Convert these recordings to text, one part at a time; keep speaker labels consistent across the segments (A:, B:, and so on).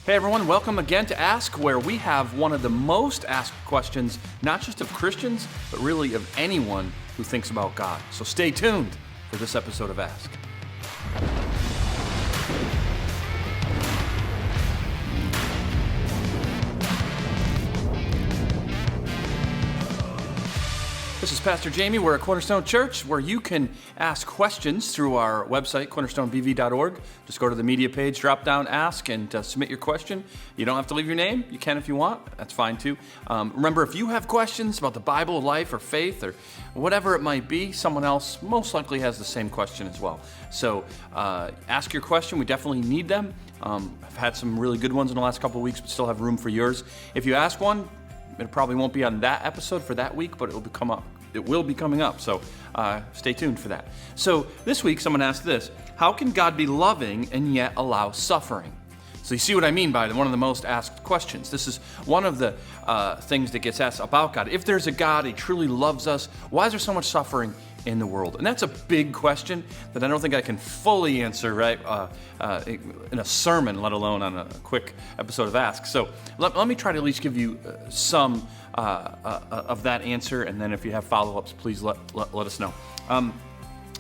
A: Hey everyone, welcome again to Ask, where we have one of the most asked questions, not just of Christians, but really of anyone who thinks about God. So stay tuned for this episode of Ask. This is Pastor Jamie. We're at Cornerstone Church, where you can ask questions through our website, CornerstoneBV.org. Just go to the media page, drop down Ask, and submit your question. You don't have to leave your name. You can if you want. That's fine too. Remember, if you have questions about the Bible, life, or faith, or whatever it might be, someone else most likely has the same question as well. So ask your question. We definitely need them. I've had some really good ones in the last couple of weeks, but still have room for yours. If you ask one, it probably won't be on that episode for that week, but it will be coming up. So stay tuned for that. So this week, someone asked this: how can God be loving and yet allow suffering? So you see what I mean by one of the most asked questions. This is one of the things that gets asked about God. If there's a God, He truly loves us, why is there so much suffering in the world? And that's a big question that I don't think I can fully answer right in a sermon, let alone on a quick episode of Ask. So let me try to at least give you some of that answer, and then if you have follow-ups, please let us know.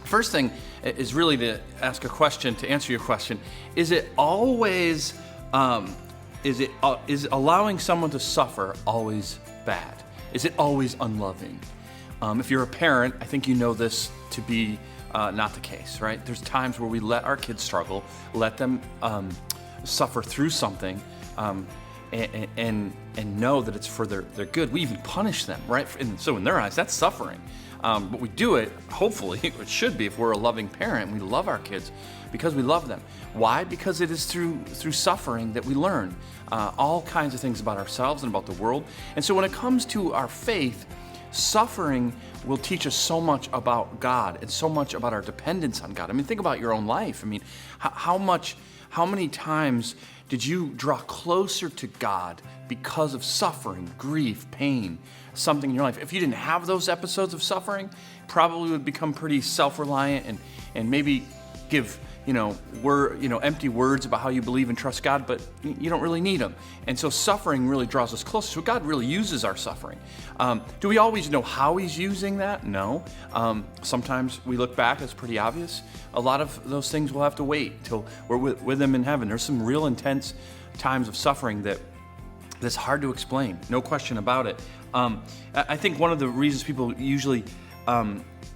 A: First thing is really to ask a question, to answer your question. Is it always, is allowing someone to suffer always bad? Is it always unloving? If you're a parent, I think you know this to be not the case, right? There's times where we let our kids struggle, let them suffer through something, and know that it's for their good. We even punish them, right? And so in their eyes, that's suffering. But we do it, hopefully, it should be if we're a loving parent, we love our kids because we love them. Why? Because it is through suffering that we learn all kinds of things about ourselves and about the world. And so when it comes to our faith, suffering will teach us so much about God and so much about our dependence on God. I mean, think about your own life. I mean, how many times did you draw closer to God because of suffering, grief, pain, something in your life? If you didn't have those episodes of suffering, probably would become pretty self-reliant and maybe give empty words about how you believe and trust God, but you don't really need them. And so suffering really draws us closer. So God really uses our suffering. Do we always know how He's using that? No. Sometimes we look back, it's pretty obvious. A lot of those things will have to wait till we're with Him in heaven. There's some real intense times of suffering that's hard to explain, no question about it. I think one of the reasons people usually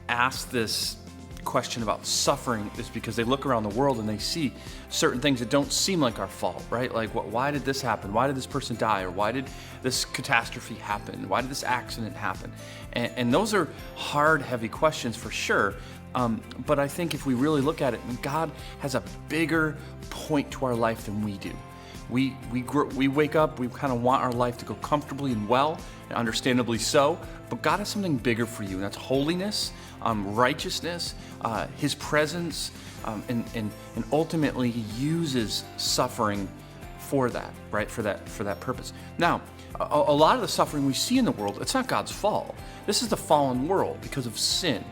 A: ask this question about suffering is because they look around the world and they see certain things that don't seem like our fault, right? Like, why did this happen? Why did this person die? Or why did this catastrophe happen? Why did this accident happen? And those are hard, heavy questions for sure. But I think if we really look at it, God has a bigger point to our life than we do. We wake up, we kind of want our life to go comfortably and well, and understandably so, but God has something bigger for you, and that's holiness, righteousness, His presence, and ultimately He uses suffering for that, right? For that purpose. Now, a lot of the suffering we see in the world, it's not God's fault. This is the fallen world because of sin.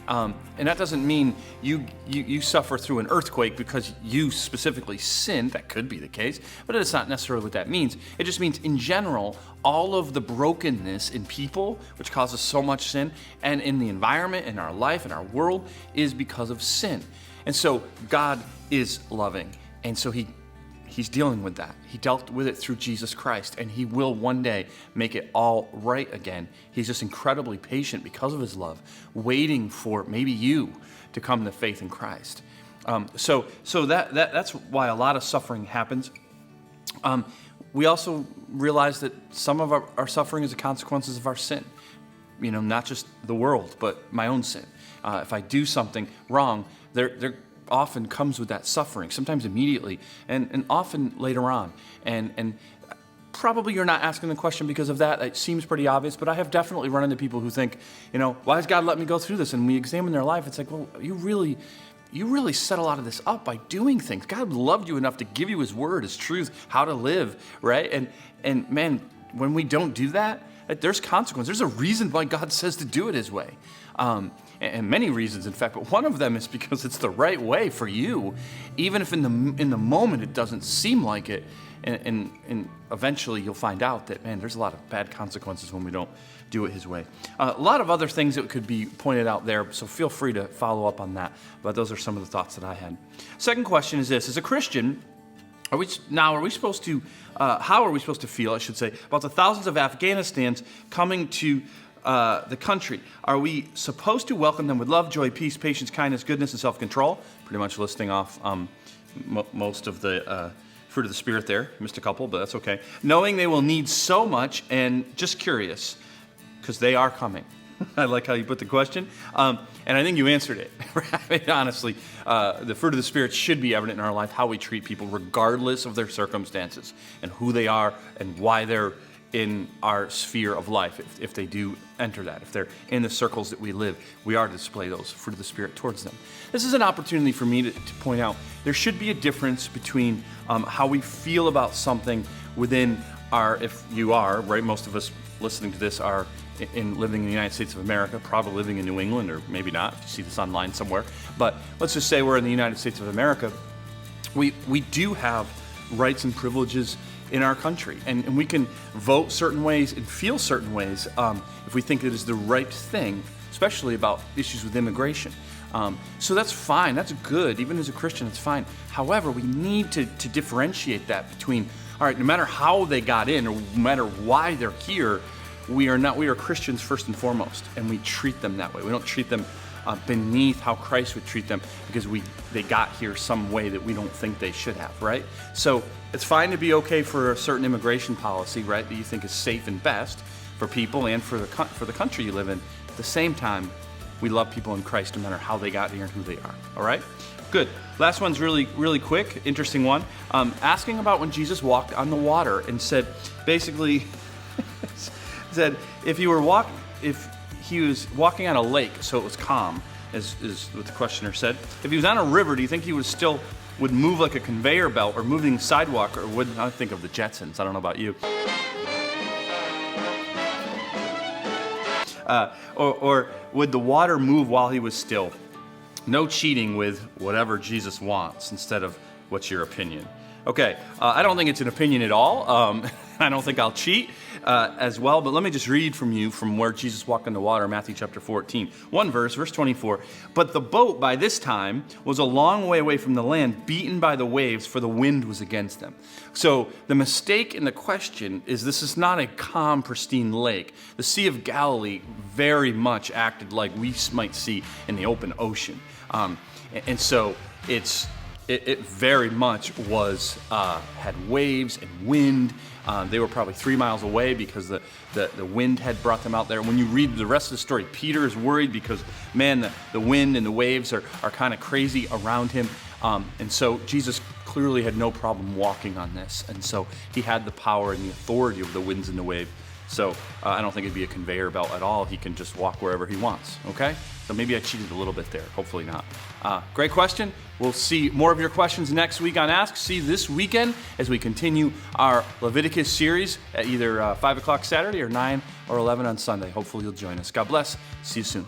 A: And that doesn't mean you suffer through an earthquake because you specifically sinned. That could be the case, but it's not necessarily what that means. It just means, in general, all of the brokenness in people, which causes so much sin, and in the environment, in our life, in our world, is because of sin. And so God is loving, and so He's dealing with that. He dealt with it through Jesus Christ, and He will one day make it all right again. He's just incredibly patient because of His love, waiting for maybe you to come to faith in Christ. So that's why a lot of suffering happens. We also realize that some of our suffering is the consequences of our sin. Not just the world, but my own sin. If I do something wrong, there often comes with that suffering, sometimes immediately and often later on. And probably you're not asking the question because of that. It seems pretty obvious, but I have definitely run into people who think, why has God let me go through this? And we examine their life. It's like, well, you really set a lot of this up by doing things. God loved you enough to give you His word, His truth, how to live, right? And man, when we don't do that, there's consequence. There's a reason why God says to do it His way. And many reasons, in fact, but one of them is because it's the right way for you. Even if in the moment it doesn't seem like it, And eventually you'll find out that, man, there's a lot of bad consequences when we don't do it his way. A lot of other things that could be pointed out there, so feel free to follow up on that. But those are some of the thoughts that I had. Second question is this: as a Christian, how are we supposed to feel, I should say, about the thousands of Afghanistans coming to the country? Are we supposed to welcome them with love, joy, peace, patience, kindness, goodness, and self-control? Pretty much listing off most of the fruit of the Spirit there. Missed a couple, but that's okay. Knowing they will need so much, and just curious, because they are coming. I like how you put the question. And I think you answered it. I mean, honestly, the fruit of the Spirit should be evident in our life, how we treat people regardless of their circumstances and who they are and why they're in our sphere of life. If they do enter that, if they're in the circles that we live, we are to display those fruit of the Spirit towards them. This is an opportunity for me to point out there should be a difference between how we feel about something within our, if you are, right, most of us listening to this are living in the United States of America, probably living in New England, or maybe not, if you see this online somewhere. But let's just say we're in the United States of America. We do have rights and privileges in our country, and we can vote certain ways and feel certain ways if we think it is the right thing, especially about issues with immigration. So that's fine, that's good, even as a Christian, it's fine. However, we need to differentiate that between, all right, no matter how they got in, or no matter why they're here, we are Christians first and foremost, and we treat them that way. We don't treat them beneath how Christ would treat them because they got here some way that we don't think they should have, right? So it's fine to be okay for a certain immigration policy, right, that you think is safe and best for people and for the country you live in. At the same time, we love people in Christ no matter how they got here and who they are, all right? Good. Last one's really, really quick, interesting one. Asking about when Jesus walked on the water and said, basically, said if he was walking on a lake, so it was calm, is what the questioner said. If he was on a river, do you think he would move like a conveyor belt or moving sidewalk, or would I think of the Jetsons? I don't know about you. Or would the water move while he was still? No cheating with whatever Jesus wants instead of what's your opinion. Okay, I don't think it's an opinion at all. I don't think I'll cheat as well, but let me just read from where Jesus walked on the water, Matthew chapter 14. One verse 24. But the boat by this time was a long way away from the land, beaten by the waves, for the wind was against them. So the mistake in the question is this is not a calm, pristine lake. The Sea of Galilee very much acted like we might see in the open ocean. And so it very much was had waves and wind. They were probably 3 miles away because the wind had brought them out there. When you read the rest of the story, Peter is worried because, man, the wind and the waves are kind of crazy around him. And so Jesus clearly had no problem walking on this. And so he had the power and the authority of the winds and the wave. So I don't think it'd be a conveyor belt at all. He can just walk wherever he wants, okay? So maybe I cheated a little bit there. Hopefully not. Great question. We'll see more of your questions next week on Ask. See you this weekend as we continue our Leviticus series at either 5 o'clock Saturday or 9 or 11 on Sunday. Hopefully you'll join us. God bless. See you soon.